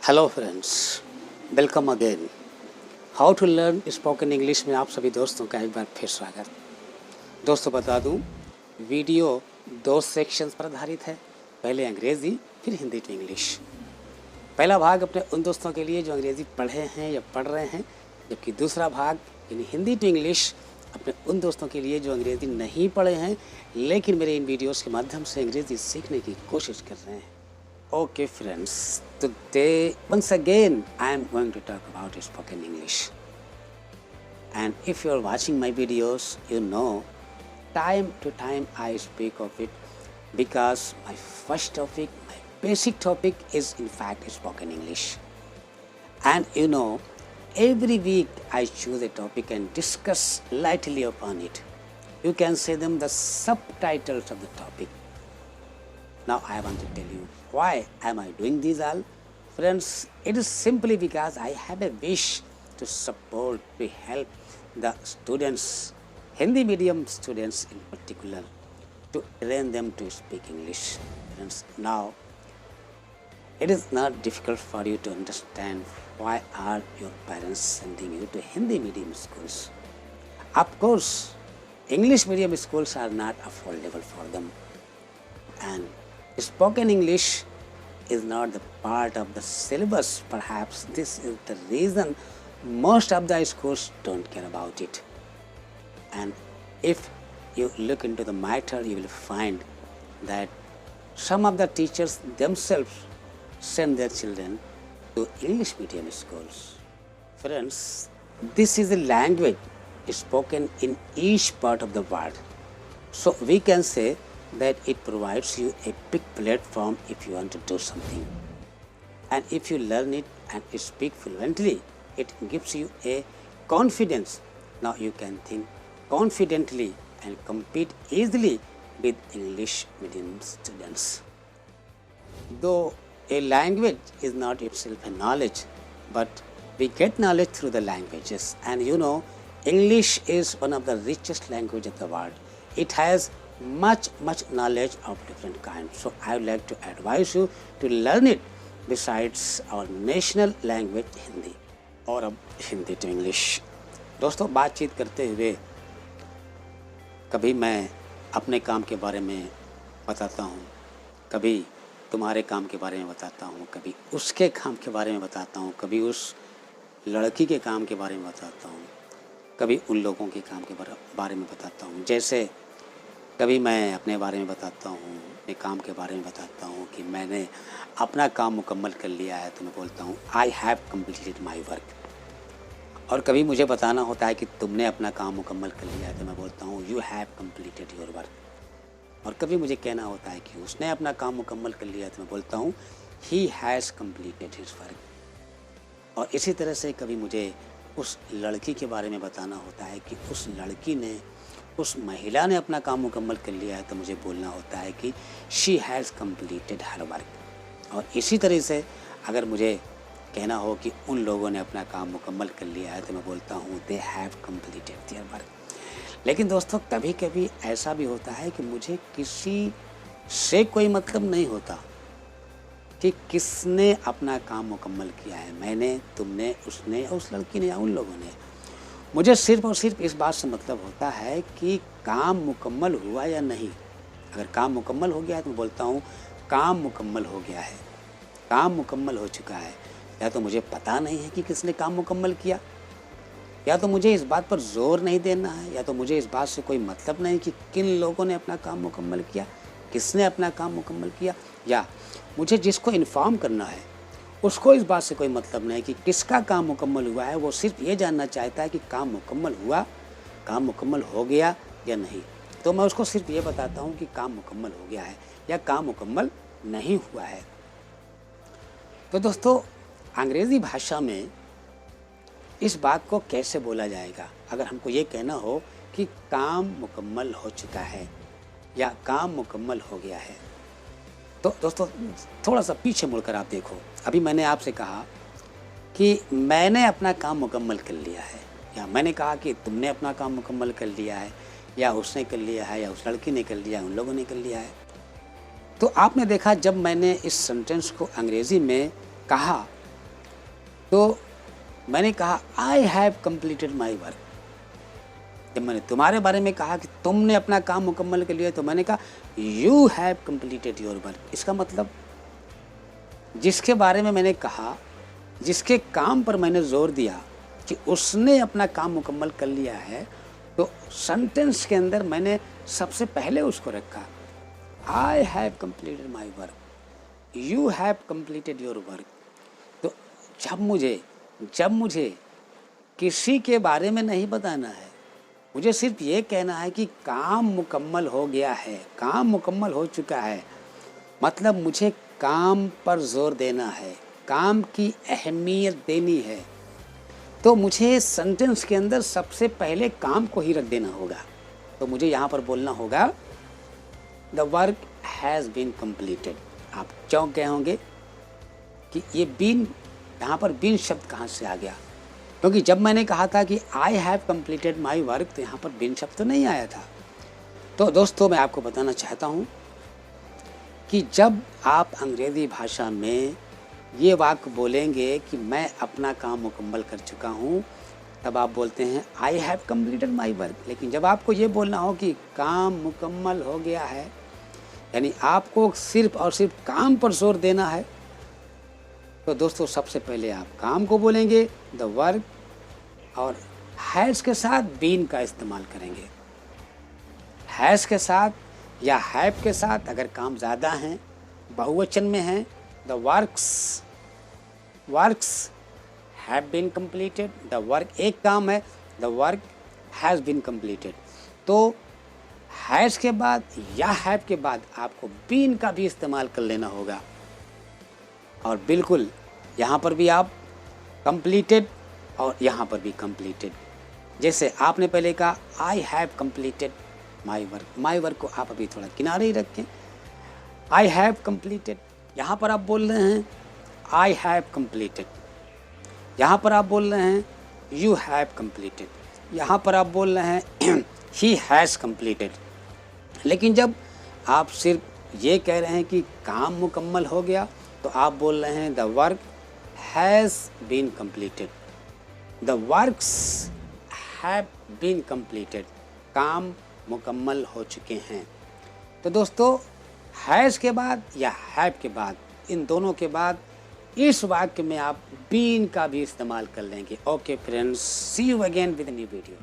Hello friends, welcome again. How to learn spoken English में आप सभी दोस्तों का एक बार फिर स्वागत। दोस्तों बता दूं, वीडियो दो सेक्शंस पर आधारित है। पहले अंग्रेज़ी, फिर हिंदी टू इंग्लिश। पहला भाग अपने उन दोस्तों के लिए जो अंग्रेज़ी पढ़े हैं या पढ़ रहे हैं, जबकि दूसरा भाग यानी हिंदी टू इंग्लिश अपने उन दोस्तों के लिए जो अंग्रेज़ी नहीं पढ़े हैं लेकिन मेरे इन वीडियोज़ के माध्यम से अंग्रेज़ी सीखने की कोशिश कर रहे हैं। Okay friends, today once again I am going to talk about spoken English. And if you are watching my videos, you know time to time I speak of it because my first topic, my basic topic is in fact spoken English. And you know, every week I choose a topic and discuss lightly upon it. You can say them the subtitles of the topic. Now I want to tell you why am I doing these all? Friends, it is simply because I have a wish to support, to help the students, Hindi medium students in particular, to train them to speak English. Friends, now it is not difficult for you to understand why are your parents sending you to Hindi medium schools. Of course, English medium schools are not affordable for them, and spoken English is not the part of the syllabus. Perhaps this is the reason most of the schools don't care about it. And if you look into the matter, you will find that some of the teachers themselves send their children to English medium schools. Friends, this is a language spoken in each part of the world. So we can say that it provides you a big platform if you want to do something. And if you learn it and speak fluently, it gives you a confidence. Now you can think confidently and compete easily with English medium students. Though a language is not itself a knowledge, but we get knowledge through the languages. And you know, English is one of the richest languages of the world. It has much knowledge of different kinds. So I would like to advise you to learn it besides our national language Hindi. और अब Hindi to English. दोस्तों, बातचीत करते हुए कभी मैं अपने काम के बारे में बताता हूँ, कभी तुम्हारे काम के बारे में बताता हूँ, कभी उसके काम के बारे में बताता हूँ, कभी उस लड़की के काम के बारे में बताता हूँ, कभी उन लोगों के काम के बारे में बताता हूँ। जैसे कभी मैं अपने बारे में बताता हूँ, अपने काम के बारे में बताता हूँ कि मैंने अपना काम मुकम्मल कर लिया है, तो मैं बोलता हूँ I have completed my work. और कभी मुझे बताना होता है कि तुमने अपना काम मुकम्मल कर लिया है, तो मैं बोलता हूँ you have completed your work. और कभी मुझे कहना होता है कि उसने अपना काम मुकम्मल कर लिया है, तो मैं बोलता हूँ he has completed his work. और इसी तरह से कभी मुझे उस लड़की के बारे में बताना होता है कि उस लड़की ने, उस महिला ने अपना काम मुकम्मल कर लिया है, तो मुझे बोलना होता है कि she has completed her work. और इसी तरह से अगर मुझे कहना हो कि उन लोगों ने अपना काम मुकम्मल कर लिया है, तो मैं बोलता हूँ they have completed their work. लेकिन दोस्तों, कभी कभी ऐसा भी होता है कि मुझे किसी से कोई मतलब नहीं होता कि किसने अपना काम मुकम्मल किया है, मैंने, तुमने, उसने, या उस लड़की ने, या उन लोगों ने। मुझे सिर्फ और सिर्फ इस बात से मतलब होता है कि काम मुकम्मल हुआ या नहीं। अगर काम मुकम्मल हो गया है तो मैं बोलता हूँ काम मुकम्मल हो गया है, काम मुकम्मल हो चुका है। या तो मुझे पता नहीं है कि किसने काम मुकम्मल किया, या तो मुझे इस बात पर जोर नहीं देना है, या तो मुझे इस बात से कोई मतलब नहीं कि किन लोगों ने अपना काम मुकम्मल किया, किसने अपना काम मुकम्मल किया। या मुझे जिसको इन्फॉर्म करना है उसको इस बात से कोई मतलब नहीं कि किसका काम मुकम्मल हुआ है। वो सिर्फ ये जानना चाहता है कि काम मुकम्मल हुआ, काम मुकम्मल हो गया या नहीं। तो मैं उसको सिर्फ ये बताता हूँ कि काम मुकम्मल हो गया है या काम मुकम्मल नहीं हुआ है। तो दोस्तों, अंग्रेज़ी भाषा में इस बात को कैसे बोला जाएगा? अगर हमको ये कहना हो कि काम मुकम्मल हो चुका है या काम मुकम्मल हो गया है, तो दोस्तों थोड़ा सा पीछे मुड़कर आप देखो। अभी मैंने आपसे कहा कि मैंने अपना काम मुकम्मल कर लिया है, या मैंने कहा कि तुमने अपना काम मुकम्मल कर लिया है, या उसने कर लिया है, या उस लड़की ने कर लिया है, उन लोगों ने कर लिया है। तो आपने देखा जब मैंने इस सेंटेंस को अंग्रेज़ी में कहा तो मैंने कहा I have completed my work. जब मैंने तुम्हारे बारे में कहा कि तुमने अपना काम मुकम्मल कर लिया, तो मैंने कहा you have completed your work. इसका मतलब जिसके बारे में मैंने कहा, जिसके काम पर मैंने जोर दिया कि उसने अपना काम मुकम्मल कर लिया है, तो सेंटेंस के अंदर मैंने सबसे पहले उसको रखा। I have completed my work, you have completed your work. तो जब मुझे किसी के बारे में नहीं बताना है, मुझे सिर्फ ये कहना है कि काम मुकम्मल हो गया है, काम मुकम्मल हो चुका है, मतलब मुझे काम पर जोर देना है, काम की अहमियत देनी है, तो मुझे सेंटेंस के अंदर सबसे पहले काम को ही रख देना होगा। तो मुझे यहाँ पर बोलना होगा the work has been completed. आप चौंक गए होंगे कि ये बीन, यहाँ पर बीन शब्द कहाँ से आ गया, क्योंकि जब मैंने कहा था कि I have completed my work, तो यहाँ पर बीन शब्द तो नहीं आया था। तो दोस्तों, मैं आपको बताना चाहता हूँ कि जब आप अंग्रेज़ी भाषा में ये वाक्य बोलेंगे कि मैं अपना काम मुकम्मल कर चुका हूँ, तब आप बोलते हैं I have completed my work. लेकिन जब आपको ये बोलना हो कि काम मुकम्मल हो गया है, यानी आपको सिर्फ और सिर्फ काम पर जोर देना है, तो दोस्तों सबसे पहले आप काम को बोलेंगे द वर्क, और हैज़ के साथ बीन का इस्तेमाल करेंगे। हैज़ के साथ या हैव के साथ अगर काम ज़्यादा हैं, बहुवचन में हैं, the works have been completed, the work एक काम है, the work has been completed. तो हैज़ के बाद या हैव के बाद आपको बीन का भी इस्तेमाल कर लेना होगा। और बिल्कुल यहाँ पर भी आप कंप्लीटेड और यहाँ पर भी कंप्लीटेड। जैसे आपने पहले कहा I have completed my work, my work को आप अभी थोड़ा किनारे ही रखें। आई हैव कंप्लीटेड, यहाँ पर आप बोल रहे हैं आई हैव कंप्लीटेड, यहाँ पर आप बोल रहे हैं यू हैव कंप्लीटेड, यहाँ पर आप बोल रहे हैं ही हैज़ कंप्लीटेड। लेकिन जब आप सिर्फ ये कह रहे हैं कि काम मुकम्मल हो गया, तो आप बोल रहे हैं the work has been completed, the works have been completed, काम मुकम्मल हो चुके हैं। तो दोस्तों, हैज़ के बाद या हैव के बाद, इन दोनों के बाद इस वाक्य में आप बीन का भी इस्तेमाल कर लेंगे। Okay friends, see you again with new video.